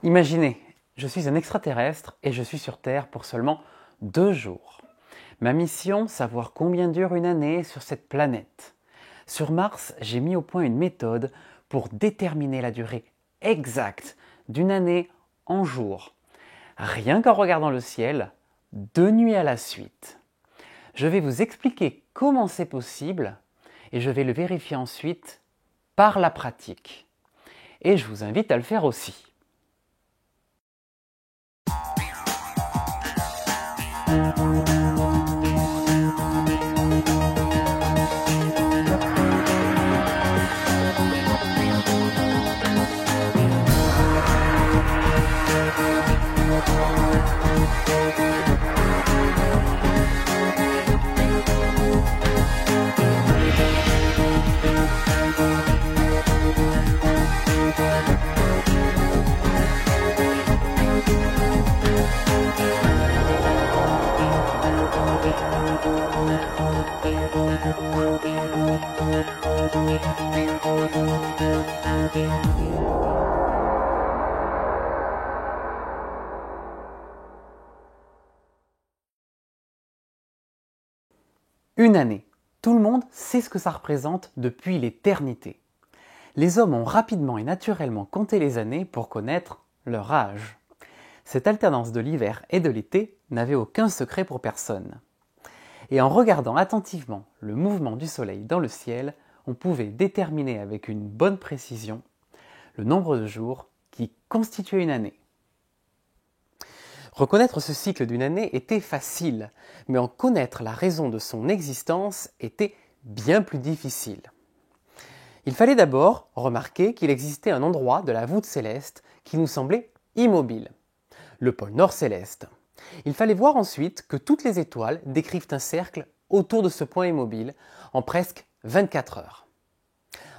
Imaginez, je suis un extraterrestre et je suis sur Terre pour seulement 2 jours. Ma mission, savoir combien dure une année sur cette planète. Sur Mars, j'ai mis au point une méthode pour déterminer la durée exacte d'une année en jours. Rien qu'en regardant le ciel, 2 nuits à la suite. Je vais vous expliquer comment c'est possible et je vais le vérifier ensuite par la pratique. Et je vous invite à le faire aussi. Une année. Tout le monde sait ce que ça représente depuis l'éternité. Les hommes ont rapidement et naturellement compté les années pour connaître leur âge. Cette alternance de l'hiver et de l'été n'avait aucun secret pour personne. Et en regardant attentivement le mouvement du soleil dans le ciel, on pouvait déterminer avec une bonne précision le nombre de jours qui constituait une année. Reconnaître ce cycle d'une année était facile, mais en connaître la raison de son existence était bien plus difficile. Il fallait d'abord remarquer qu'il existait un endroit de la voûte céleste qui nous semblait immobile, le pôle nord céleste. Il fallait voir ensuite que toutes les étoiles décrivent un cercle autour de ce point immobile en presque 24 heures.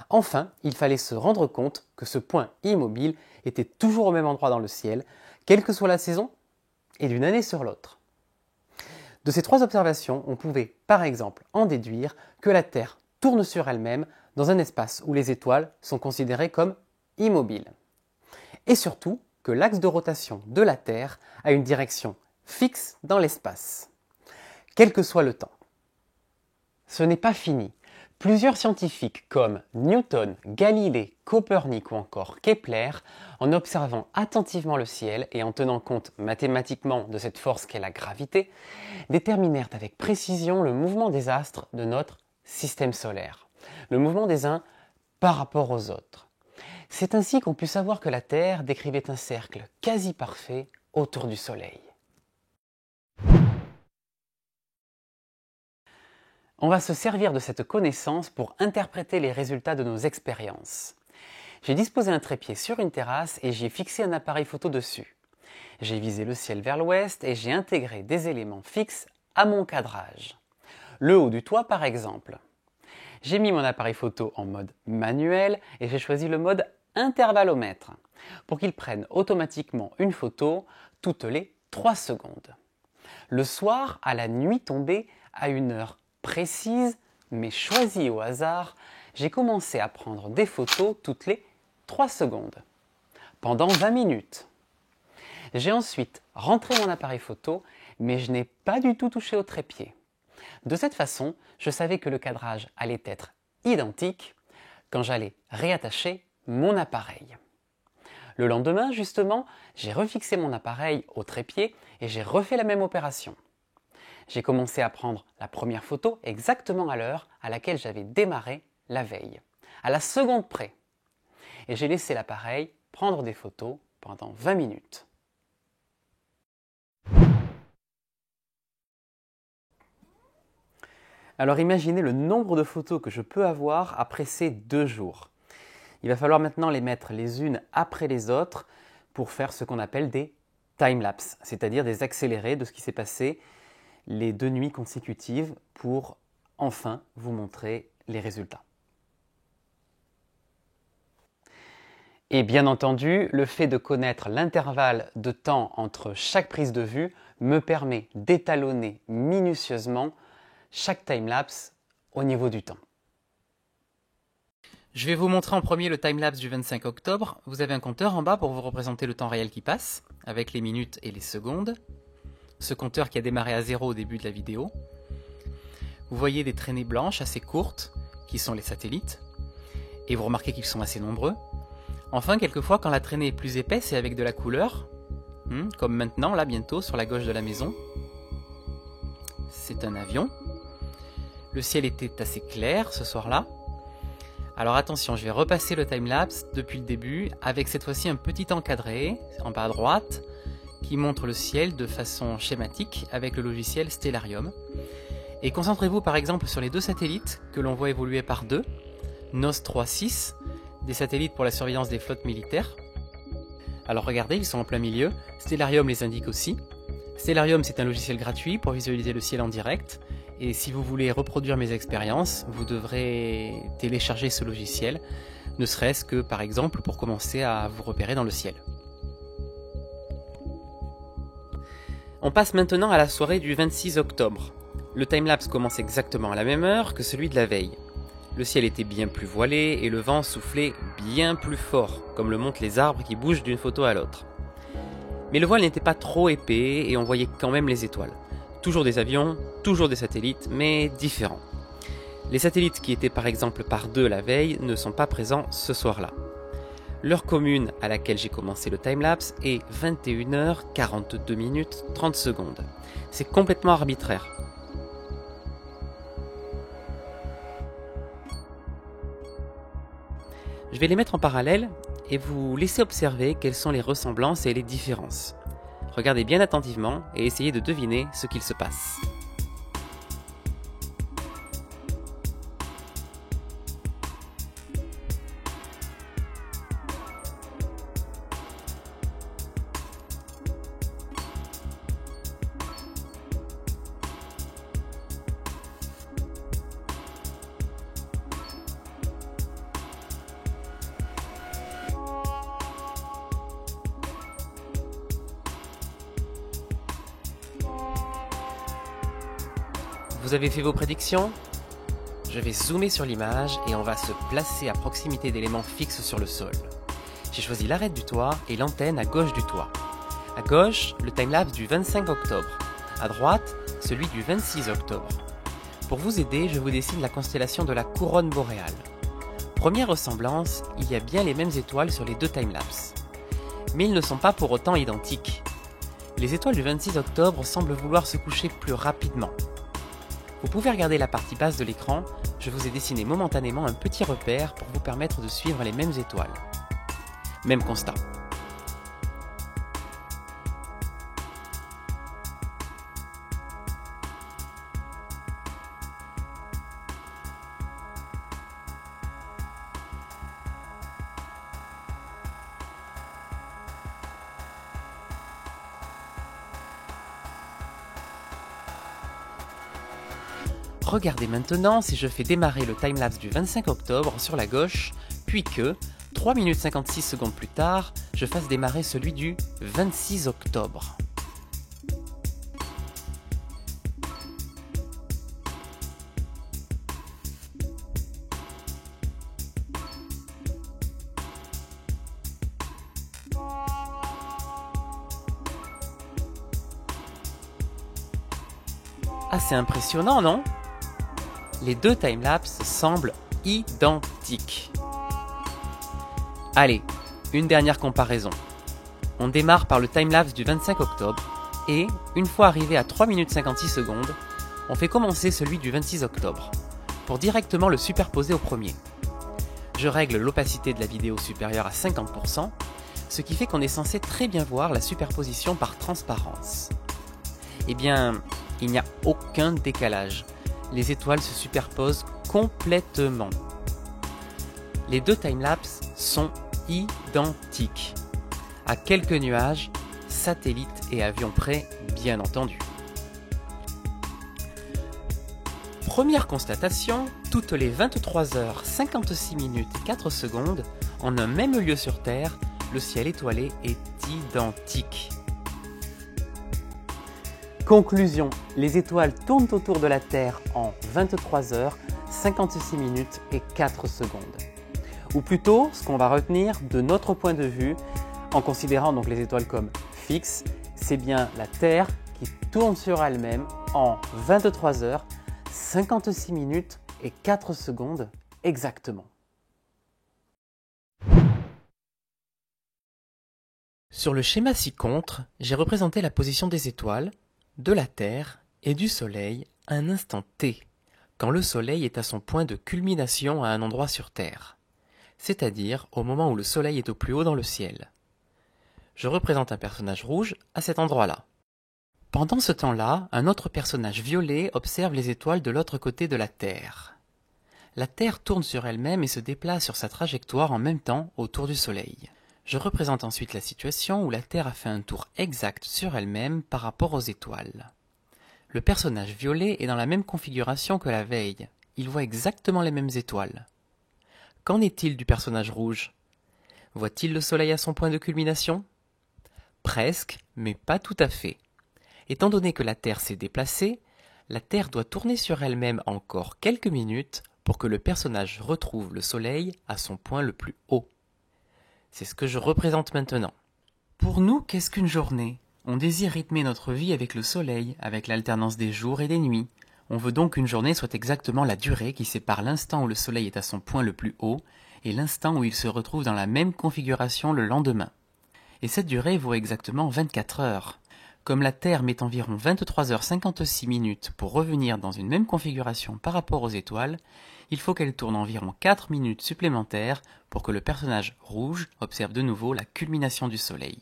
Enfin, il fallait se rendre compte que ce point immobile était toujours au même endroit dans le ciel, quelle que soit la saison, et d'une année sur l'autre. De ces 3 observations, on pouvait par exemple en déduire que la Terre tourne sur elle-même dans un espace où les étoiles sont considérées comme immobiles. Et surtout que l'axe de rotation de la Terre a une direction fixe dans l'espace, quel que soit le temps. Ce n'est pas fini. Plusieurs scientifiques comme Newton, Galilée, Copernic ou encore Kepler, en observant attentivement le ciel et en tenant compte mathématiquement de cette force qu'est la gravité, déterminèrent avec précision le mouvement des astres de notre système solaire, le mouvement des uns par rapport aux autres. C'est ainsi qu'on put savoir que la Terre décrivait un cercle quasi parfait autour du Soleil. On va se servir de cette connaissance pour interpréter les résultats de nos expériences. J'ai disposé un trépied sur une terrasse et j'y ai fixé un appareil photo dessus. J'ai visé le ciel vers l'ouest et j'ai intégré des éléments fixes à mon cadrage. Le haut du toit par exemple. J'ai mis mon appareil photo en mode manuel et j'ai choisi le mode intervallomètre pour qu'il prenne automatiquement une photo toutes les 3 secondes. Le soir, à la nuit tombée, à une heure précise, mais choisie au hasard, j'ai commencé à prendre des photos toutes les 3 secondes, pendant 20 minutes. J'ai ensuite rentré mon appareil photo, mais je n'ai pas du tout touché au trépied. De cette façon, je savais que le cadrage allait être identique quand j'allais réattacher mon appareil. Le lendemain, justement, j'ai refixé mon appareil au trépied et j'ai refait la même opération. J'ai commencé à prendre la première photo exactement à l'heure à laquelle j'avais démarré la veille, à la seconde près. Et j'ai laissé l'appareil prendre des photos pendant 20 minutes. Alors imaginez le nombre de photos que je peux avoir après ces 2 jours. Il va falloir maintenant les mettre les unes après les autres pour faire ce qu'on appelle des time-lapse, c'est-à-dire des accélérés de ce qui s'est passé les 2 nuits consécutives pour enfin vous montrer les résultats. Et bien entendu, le fait de connaître l'intervalle de temps entre chaque prise de vue me permet d'étalonner minutieusement chaque time-lapse au niveau du temps. Je vais vous montrer en premier le timelapse du 25 octobre. Vous avez un compteur en bas pour vous représenter le temps réel qui passe, avec les minutes et les secondes. Ce compteur qui a démarré à 0 au début de la vidéo. Vous voyez des traînées blanches assez courtes, qui sont les satellites. Et vous remarquez qu'ils sont assez nombreux. Enfin, quelquefois, quand la traînée est plus épaisse et avec de la couleur, comme maintenant, là, bientôt, sur la gauche de la maison, c'est un avion. Le ciel était assez clair ce soir-là. Alors attention, je vais repasser le timelapse depuis le début, avec cette fois-ci un petit encadré, en bas à droite, qui montre le ciel de façon schématique avec le logiciel Stellarium. Et concentrez-vous par exemple sur les deux satellites que l'on voit évoluer par deux, NOS 3-6, des satellites pour la surveillance des flottes militaires. Alors regardez, ils sont en plein milieu, Stellarium les indique aussi. Stellarium, c'est un logiciel gratuit pour visualiser le ciel en direct. Et si vous voulez reproduire mes expériences, vous devrez télécharger ce logiciel, ne serait-ce que par exemple pour commencer à vous repérer dans le ciel. On passe maintenant à la soirée du 26 octobre. Le timelapse commence exactement à la même heure que celui de la veille. Le ciel était bien plus voilé et le vent soufflait bien plus fort, comme le montrent les arbres qui bougent d'une photo à l'autre. Mais le voile n'était pas trop épais et on voyait quand même les étoiles. Toujours des avions, toujours des satellites, mais différents. Les satellites qui étaient par exemple par deux la veille ne sont pas présents ce soir-là. L'heure commune à laquelle j'ai commencé le timelapse est 21h42 30 secondes. C'est complètement arbitraire. Je vais les mettre en parallèle et vous laisser observer quelles sont les ressemblances et les différences. Regardez bien attentivement et essayez de deviner ce qu'il se passe. Vous avez fait vos prédictions? Je vais zoomer sur l'image et on va se placer à proximité d'éléments fixes sur le sol. J'ai choisi l'arête du toit et l'antenne à gauche du toit. À gauche, le timelapse du 25 octobre. À droite, celui du 26 octobre. Pour vous aider, je vous dessine la constellation de la couronne boréale. Première ressemblance, il y a bien les mêmes étoiles sur les deux timelapses. Mais ils ne sont pas pour autant identiques. Les étoiles du 26 octobre semblent vouloir se coucher plus rapidement. Vous pouvez regarder la partie basse de l'écran, je vous ai dessiné momentanément un petit repère pour vous permettre de suivre les mêmes étoiles. Même constat. Regardez maintenant si je fais démarrer le timelapse du 25 octobre sur la gauche, puis que, 3 minutes 56 secondes plus tard, je fasse démarrer celui du 26 octobre. Assez impressionnant, non ? Les deux timelapses semblent identiques. Allez, une dernière comparaison. On démarre par le timelapse du 25 octobre et, une fois arrivé à 3 minutes 56 secondes, on fait commencer celui du 26 octobre pour directement le superposer au premier. Je règle l'opacité de la vidéo supérieure à 50%, ce qui fait qu'on est censé très bien voir la superposition par transparence. Eh bien, il n'y a aucun décalage. Les étoiles se superposent complètement. Les deux timelapses sont identiques. À quelques nuages, satellites et avions près, bien entendu. Première constatation, toutes les 23h56 4 secondes, en un même lieu sur Terre, le ciel étoilé est identique. Conclusion, les étoiles tournent autour de la Terre en 23h56 4 secondes. ou plutôt ce qu'on va retenir de notre point de vue en considérant donc les étoiles comme fixes, c'est bien la Terre qui tourne sur elle-même en 23 heures, 56 minutes et 4 secondes exactement. Sur le schéma ci-contre, j'ai représenté la position des étoiles, de la Terre et du Soleil à un instant T, quand le Soleil est à son point de culmination à un endroit sur Terre, c'est-à-dire au moment où le Soleil est au plus haut dans le ciel. Je représente un personnage rouge à cet endroit-là. Pendant ce temps-là, un autre personnage violet observe les étoiles de l'autre côté de la Terre. La Terre tourne sur elle-même et se déplace sur sa trajectoire en même temps autour du Soleil. Je représente ensuite la situation où la Terre a fait un tour exact sur elle-même par rapport aux étoiles. Le personnage violet est dans la même configuration que la veille. Il voit exactement les mêmes étoiles. Qu'en est-il du personnage rouge? Voit-il le Soleil à son point de culmination? Presque, mais pas tout à fait. Étant donné que la Terre s'est déplacée, la Terre doit tourner sur elle-même encore quelques minutes pour que le personnage retrouve le Soleil à son point le plus haut. C'est ce que je représente maintenant. Pour nous, qu'est-ce qu'une journée? On désire rythmer notre vie avec le Soleil, avec l'alternance des jours et des nuits. On veut donc qu'une journée soit exactement la durée qui sépare l'instant où le Soleil est à son point le plus haut et l'instant où il se retrouve dans la même configuration le lendemain. Et cette durée vaut exactement 24 heures. Comme la Terre met environ 23 heures 56 minutes pour revenir dans une même configuration par rapport aux étoiles, il faut qu'elle tourne environ 4 minutes supplémentaires pour que le personnage rouge observe de nouveau la culmination du Soleil.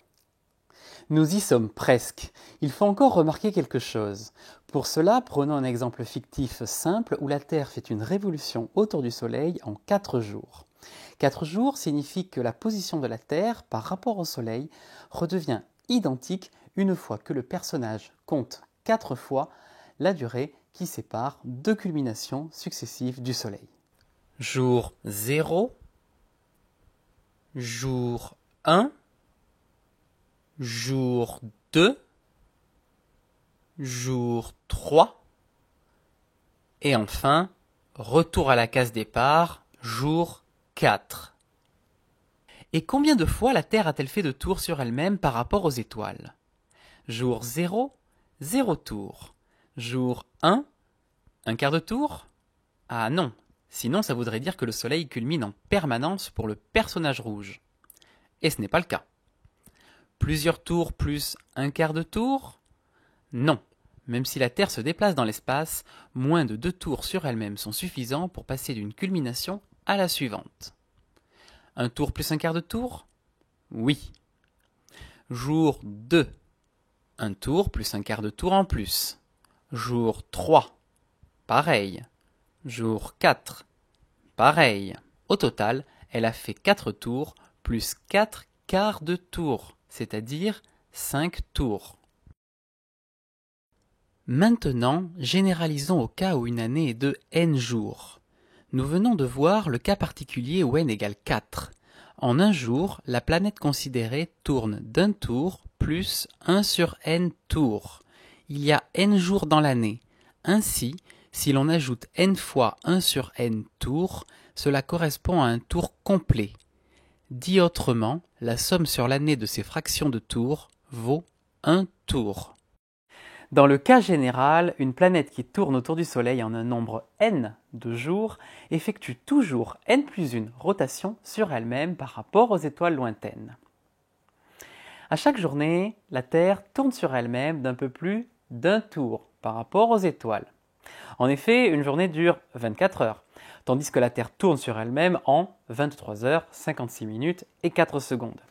Nous y sommes presque. Il faut encore remarquer quelque chose. Pour cela, prenons un exemple fictif simple où la Terre fait une révolution autour du Soleil en 4 jours. 4 jours signifie que la position de la Terre par rapport au Soleil redevient identique une fois que le personnage compte 4 fois la durée qui sépare deux culminations successives du Soleil. Jour 0, jour 1, jour 2, jour 3, et enfin, retour à la case départ, jour 4. Et combien de fois la Terre a-t-elle fait de tours sur elle-même par rapport aux étoiles? Jour 0, 0 tour. Jour 1, un quart de tour? Ah non, sinon ça voudrait dire que le Soleil culmine en permanence pour le personnage rouge. Et ce n'est pas le cas. Plusieurs tours plus un quart de tour? Non, même si la Terre se déplace dans l'espace, moins de 2 tours sur elle-même sont suffisants pour passer d'une culmination à la suivante. Un tour plus un quart de tour? Oui. Jour 2. Un tour plus un quart de tour en plus. Jour 3. Pareil. Jour 4. Pareil. Au total, elle a fait 4 tours plus 4 quarts de tour, c'est-à-dire 5 tours. Maintenant, généralisons au cas où une année est de n jours. Nous venons de voir le cas particulier où n égale 4. En un jour, la planète considérée tourne d'un tour plus 1 sur n tours. Il y a n jours dans l'année. Ainsi, si l'on ajoute n fois 1 sur n tours, cela correspond à un tour complet. Dit autrement, la somme sur l'année de ces fractions de tours vaut 1 tour. Dans le cas général, une planète qui tourne autour du Soleil en un nombre n de jours effectue toujours n plus 1 rotations sur elle-même par rapport aux étoiles lointaines. À chaque journée, la Terre tourne sur elle-même d'un peu plus d'un tour par rapport aux étoiles. En effet, une journée dure 24 heures, tandis que la Terre tourne sur elle-même en 23 heures, 56 minutes et 4 secondes.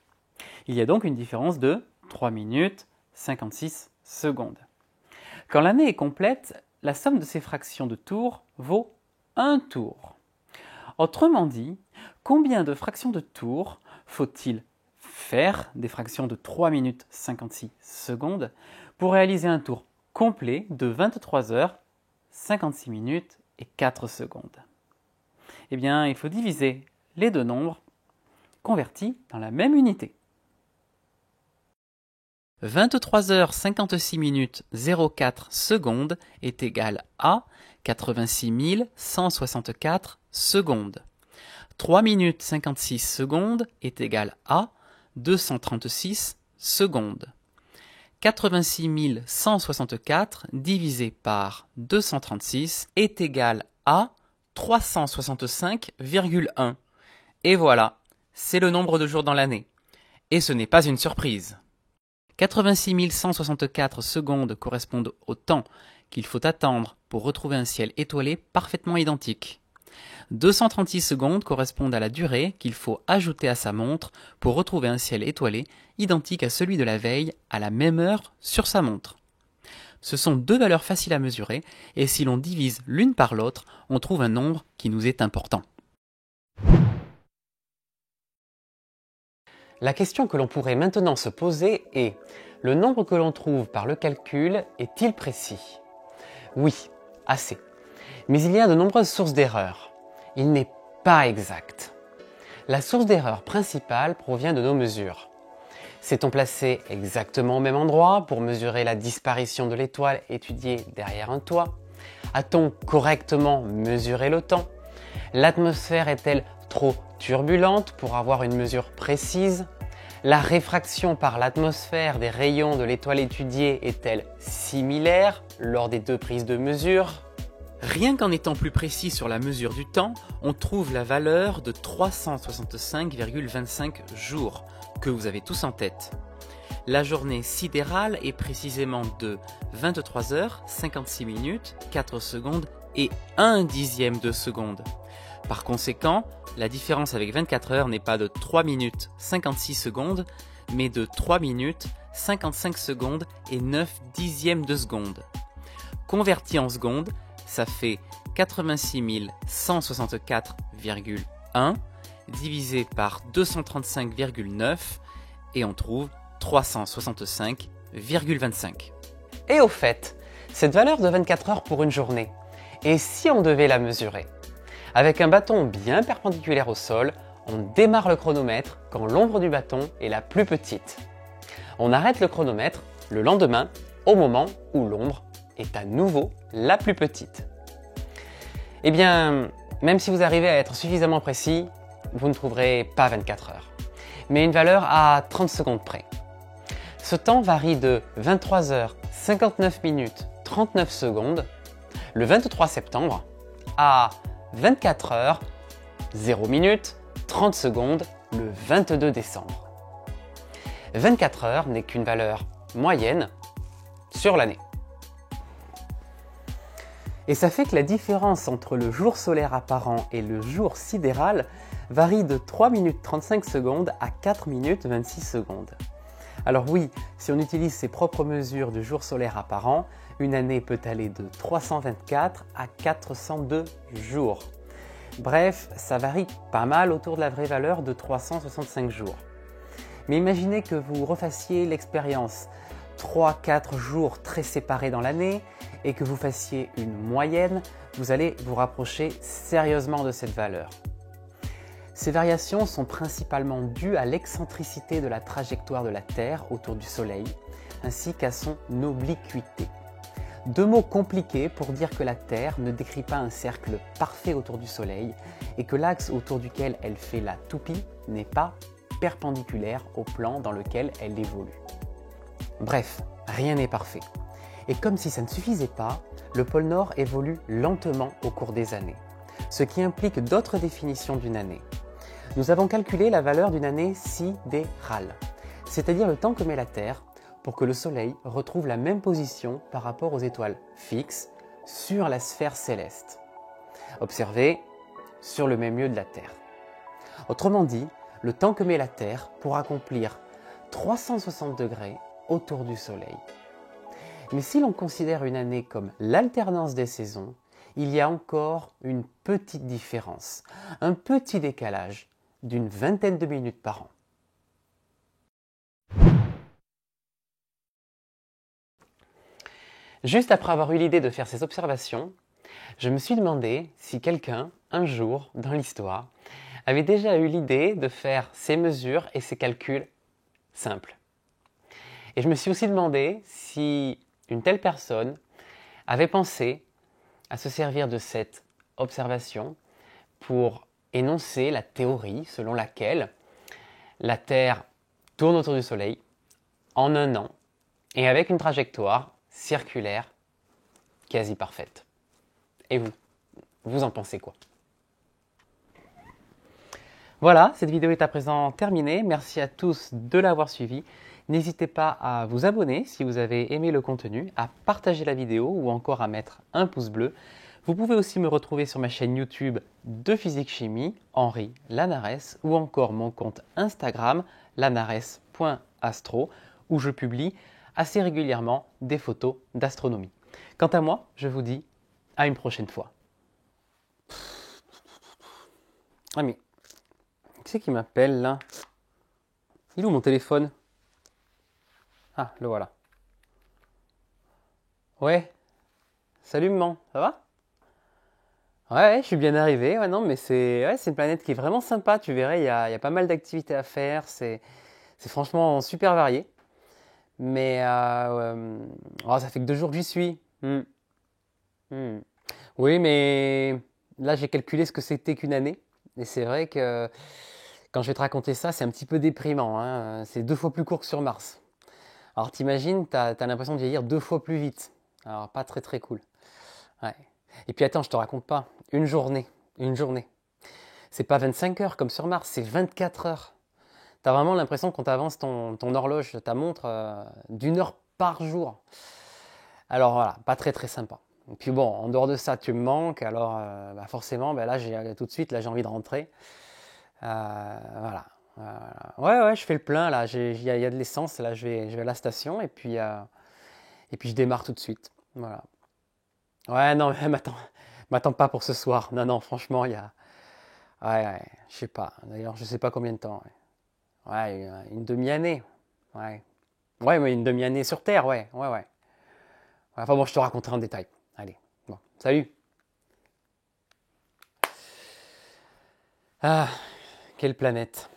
Il y a donc une différence de 3 minutes 56 secondes. Quand l'année est complète, la somme de ces fractions de tours vaut 1 tour. Autrement dit, combien de fractions de tours faut-il faire des fractions de 3 minutes 56 secondes pour réaliser un tour complet de 23 heures, 56 minutes et 4 secondes? Eh bien, il faut diviser les deux nombres convertis dans la même unité. 23 heures 56 minutes 04 secondes est égal à 86 164 secondes. 3 minutes 56 secondes est égal à 236 secondes. 86 164 divisé par 236 est égal à 365,1. Et voilà, c'est le nombre de jours dans l'année. Et ce n'est pas une surprise. 86 164 secondes correspondent au temps qu'il faut attendre pour retrouver un ciel étoilé parfaitement identique. 236 secondes correspondent à la durée qu'il faut ajouter à sa montre pour retrouver un ciel étoilé identique à celui de la veille à la même heure sur sa montre. Ce sont deux valeurs faciles à mesurer et si l'on divise l'une par l'autre, on trouve un nombre qui nous est important. La question que l'on pourrait maintenant se poser est: le nombre que l'on trouve par le calcul est-il précis? Oui, assez. Mais il y a de nombreuses sources d'erreurs. Il n'est pas exact. La source d'erreur principale provient de nos mesures. S'est-on placé exactement au même endroit pour mesurer la disparition de l'étoile étudiée derrière un toit? A-t-on correctement mesuré le temps? L'atmosphère est-elle trop turbulente pour avoir une mesure précise? La réfraction par l'atmosphère des rayons de l'étoile étudiée est-elle similaire lors des deux prises de mesure? Rien qu'en étant plus précis sur la mesure du temps, on trouve la valeur de 365,25 jours, que vous avez tous en tête. La journée sidérale est précisément de 23 heures, 56 minutes, 4 secondes et 1 dixième de seconde. Par conséquent, la différence avec 24 heures n'est pas de 3 minutes 56 secondes, mais de 3 minutes 55 secondes et 9 dixièmes de seconde. Converti en secondes, ça fait 86 164,1 divisé par 235,9 et on trouve 365,25. Et au fait, cette valeur de 24 heures pour une journée, et si on devait la mesurer? Avec un bâton bien perpendiculaire au sol, on démarre le chronomètre quand l'ombre du bâton est la plus petite. On arrête le chronomètre le lendemain au moment où l'ombre est à nouveau la plus petite. Eh bien, même si vous arrivez à être suffisamment précis, vous ne trouverez pas 24 heures, mais une valeur à 30 secondes près. Ce temps varie de 23 heures 59 minutes 39 secondes le 23 septembre à 24 heures 0 minutes 30 secondes le 22 décembre. 24 heures n'est qu'une valeur moyenne sur l'année. Et ça fait que la différence entre le jour solaire apparent et le jour sidéral varie de 3 minutes 35 secondes à 4 minutes 26 secondes. Alors oui, si on utilise ses propres mesures du jour solaire apparent, une année peut aller de 324 à 402 jours. Bref, ça varie pas mal autour de la vraie valeur de 365 jours. Mais imaginez que vous refassiez l'expérience 3-4 jours très séparés dans l'année et que vous fassiez une moyenne, vous allez vous rapprocher sérieusement de cette valeur. Ces variations sont principalement dues à l'excentricité de la trajectoire de la Terre autour du Soleil, ainsi qu'à son obliquité. Deux mots compliqués pour dire que la Terre ne décrit pas un cercle parfait autour du Soleil et que l'axe autour duquel elle fait la toupie n'est pas perpendiculaire au plan dans lequel elle évolue. Bref, rien n'est parfait. Et comme si ça ne suffisait pas, le pôle Nord évolue lentement au cours des années, ce qui implique d'autres définitions d'une année. Nous avons calculé la valeur d'une année sidérale, c'est-à-dire le temps que met la Terre pour que le Soleil retrouve la même position par rapport aux étoiles fixes sur la sphère céleste, observée sur le même lieu de la Terre. Autrement dit, le temps que met la Terre pour accomplir 360 degrés autour du Soleil. Mais si l'on considère une année comme l'alternance des saisons, il y a encore une petite différence, un petit décalage d'une vingtaine de minutes par an. Juste après avoir eu l'idée de faire ces observations, je me suis demandé si quelqu'un, un jour, dans l'histoire, avait déjà eu l'idée de faire ces mesures et ces calculs simples. Et je me suis aussi demandé si une telle personne avait pensé à se servir de cette observation pour énoncé la théorie selon laquelle la Terre tourne autour du Soleil en un an et avec une trajectoire circulaire quasi parfaite. Et vous, vous en pensez quoi? Voilà, cette vidéo est à présent terminée. Merci à tous de l'avoir suivi. N'hésitez pas à vous abonner si vous avez aimé le contenu, à partager la vidéo ou encore à mettre un pouce bleu. Vous pouvez aussi me retrouver sur ma chaîne YouTube de Physique Chimie, Henri Lanares, ou encore mon compte Instagram, lanares.astro, où je publie assez régulièrement des photos d'astronomie. Quant à moi, je vous dis à une prochaine fois. Ah mais, qui c'est qui m'appelle là? Il est où mon téléphone? Ah, le voilà. Ouais, salut maman, ça va? Ouais, je suis bien arrivé. Ouais, non, mais c'est une planète qui est vraiment sympa. Tu verrais, il y a pas mal d'activités à faire. C'est franchement super varié. Mais oh, ça fait que 2 jours que j'y suis. Hmm. Oui, mais là, j'ai calculé ce que c'était qu'une année. Et c'est vrai que quand je vais te raconter ça, c'est un petit peu déprimant, hein. C'est 2 fois plus court que sur Mars. Alors t'imagines, t'as l'impression de vieillir 2 fois plus vite. Alors pas très très cool. Ouais. Et puis attends, je te raconte pas. Une journée. C'est pas 25 heures comme sur Mars, c'est 24 heures. T'as vraiment l'impression qu'on t'avance ton horloge, ta montre, d'1 heure par jour. Alors voilà, pas très très sympa. Et puis bon, en dehors de ça, tu me manques, alors bah forcément, bah là, tout de suite, là, j'ai envie de rentrer. Voilà. Ouais, ouais, je fais le plein, là, il y a de l'essence, là, je vais à la station, et puis je démarre tout de suite. Voilà. Ouais, non, mais m'attends pas pour ce soir. Non, non, franchement, il y a... Ouais, ouais, je sais pas. D'ailleurs, je sais pas combien de temps. Ouais, ouais, une demi-année. Ouais. Ouais, mais une demi-année sur Terre, ouais, ouais, ouais. Enfin bon, je te raconterai en détail. Allez, bon, salut. Ah, quelle planète.